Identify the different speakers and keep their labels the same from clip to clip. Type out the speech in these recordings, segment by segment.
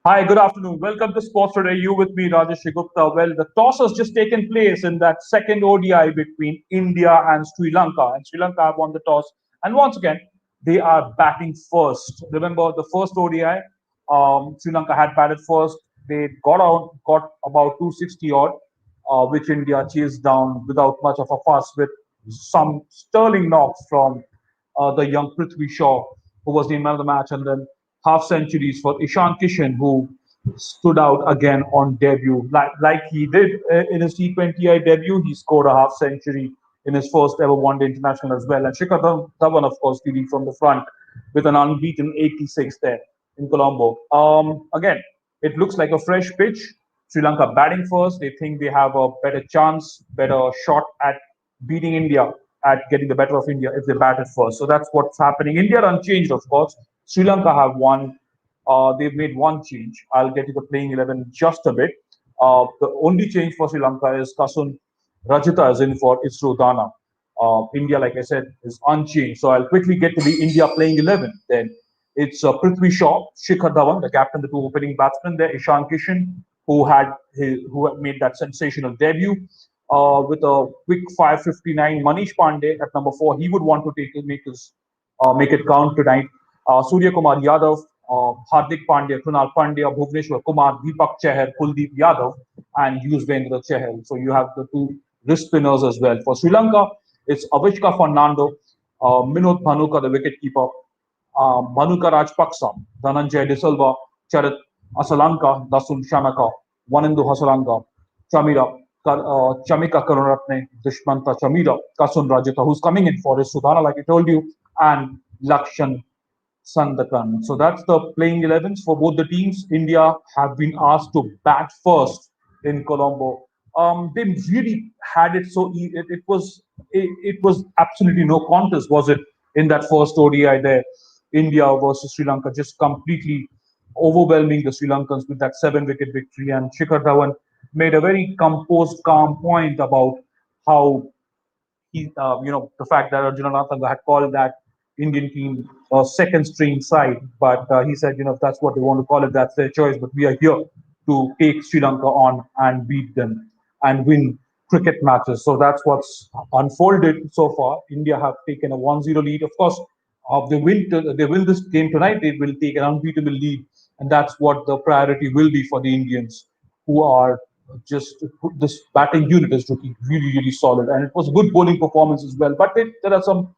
Speaker 1: Hi, good afternoon. Welcome to Sports Today. You with me, Rajesh Gupta. Well, the toss has just taken place in that second ODI between India and Sri Lanka. And Sri Lanka have won the toss. And once again, they are batting first. Remember the first ODI, Sri Lanka had batted first. They got about 260 odd, which India chased down without much of a fuss with some sterling knocks from the young Prithvi Shaw, who was the man of the match, and then half centuries for Ishan Kishan, who stood out again on debut. Like he did in his T20I debut, he scored a half century in his first ever one-day international as well. And Shikhar Dhawan, of course, leading from the front with an unbeaten 86 there in Colombo. Again, it looks like a fresh pitch. Sri Lanka batting first. They think they have a better chance, better shot at beating India, at getting the better of India if they bat at first. So that's what's happening. India are unchanged, of course. Sri Lanka have won. They've made one change. I'll get to the playing 11 in just a bit. The only change for Sri Lanka is Kasun Rajita is in for Isro Dana. India, like I said, is unchanged. So I'll quickly get to the India playing 11 then. It's Prithvi Shaw, Shikhar Dhawan, the captain, the two opening batsmen there, Ishan Kishan, who had made that sensational debut with a quick 559. Manish Pandey at number 4, he would want to make it count tonight. Surya Kumar Yadav, Hardik Pandya, Krunal Pandya, Bhuvneshwar Kumar, Deepak Chahar, Kuldeep Yadav, and Yuzvendra Chahal. So you have the two wrist spinners as well. For Sri Lanka, it's Avishka Fernando, Minod Bhanuka, the wicketkeeper, Bhanuka Rajpaksa, Dhananjay De Silva, Charit Asalanka, Dasun Shanaka, Wanindu Hasalanka, Chamira, Chamika Karunaratne, Dushmanta Chamira, Kasun Rajita, who's coming in for his Sudhana, like I told you, and Lakshan Sandakan. So that's the playing 11s for both the teams. India have been asked to bat first in Colombo. They really had it so it was absolutely no contest, was it? In that first ODI there, India versus Sri Lanka, just completely overwhelming the Sri Lankans with that 7 wicket victory. And Shikhar Dhawan made a very composed, calm point about how the fact that Arjuna had called that Indian team a second string side, but he said, if that's what they want to call it, that's their choice. But we are here to take Sri Lanka on and beat them and win cricket matches. So that's what's unfolded so far. India have taken a 1-0 lead. Of course, they win this game tonight, they will take an unbeatable lead, and that's what the priority will be for the Indians, who are just this batting unit is looking really, really solid, and it was a good bowling performance as well. But there are some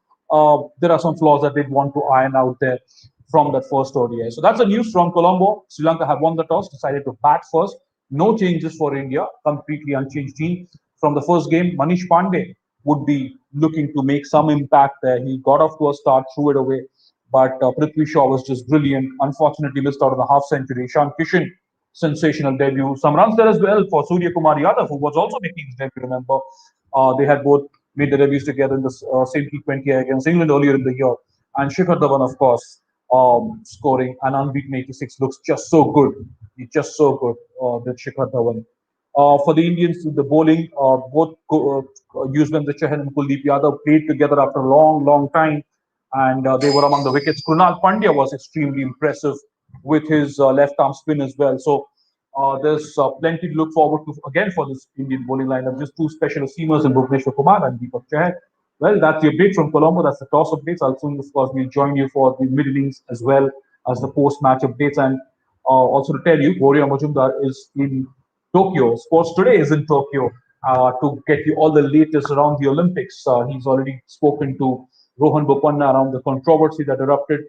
Speaker 1: flaws that they'd want to iron out there from that first ODI. So that's the news from Colombo. Sri Lanka have won the toss, decided to bat first. No changes for India, completely unchanged team from the first game. Manish Pandey would be looking to make some impact there. He got off to a start, threw it away, but Prithvi Shaw was just brilliant. Unfortunately, missed out on a half century. Ishan Kishan, sensational debut. Some runs there as well for Surya Kumar Yadav, who was also making his debut. Remember, they had both made the debuts together in the same T20 against England earlier in the year. And Shikhar Dhawan, of course, scoring an unbeaten 86 looks just so good. He's just so good, that Shikhar Dhawan. For the Indians, the bowling, both Yuzvendra Chahal and Kuldeep Yadav played together after a long, long time, and they were among the wickets. Krunal Pandya was extremely impressive with his left arm spin as well. So there's plenty to look forward to again for this Indian bowling lineup. Just two special seamers in Bhuvneshwar Kumar and Deepak Chahar. Well, that's the update from Colombo. That's the toss updates. I'll soon, of course, we'll join you for the mid innings as well as the post match updates. And also to tell you, Boria Majumdar is in Tokyo. Sports Today is in Tokyo to get you all the latest around the Olympics. He's already spoken to Rohan Bopanna around the controversy that erupted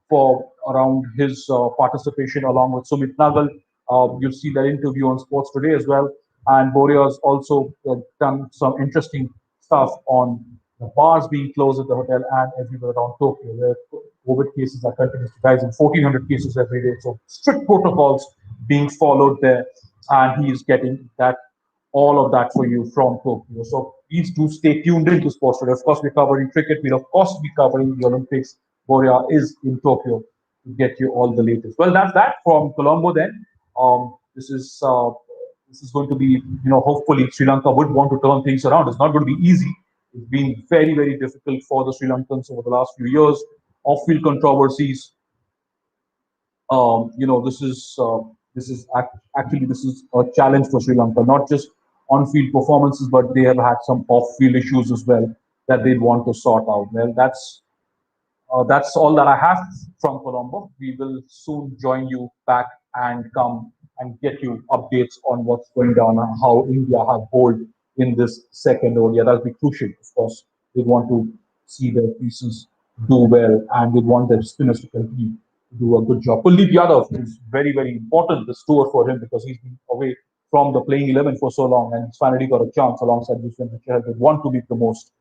Speaker 1: for around his participation along with Sumit Nagal. You'll see that interview on Sports Today as well. And Boria has also done some interesting stuff on the bars being closed at the hotel and everywhere around Tokyo, where COVID cases are continuing to rise in 1,400 cases every day. So strict protocols being followed there, and he is getting that all of that for you from Tokyo. So please do stay tuned into Sports Today. Of course, we're covering cricket. We'll of course be covering the Olympics. Boria is in Tokyo to get you all the latest. Well, that's that from Colombo. Then this is going to be, hopefully Sri Lanka would want to turn things around. It's not going to be easy. It's been very, very difficult for the Sri Lankans over the last few years. Off-field controversies. This is Actually this is a challenge for Sri Lanka, not just on-field performances, but they have had some off-field issues as well that they want to sort out. Well, that's all that I have from Colombo. We will soon join you back and come and get you updates on what's going on and how India have hold in this second ODI. That'll be crucial, of course. We want to see their pieces do well, and we want their spinners to continue to do a good job. Kuldeep Yadav is very, very important this tour for him because he's been away from the playing 11 for so long, and he's finally got a chance alongside Yusuf Chahal. They want to be the most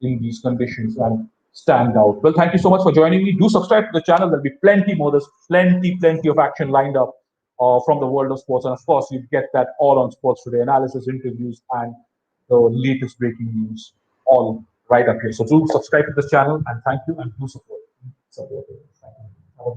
Speaker 1: in these conditions and stand out. Well, thank you so much for joining me. Do subscribe to the channel. There'll be plenty more. There's plenty of action lined up from the world of sports. And of course, you get that all on Sports Today analysis, interviews, and the latest breaking news all right up here. So do subscribe to this channel and thank you and do support.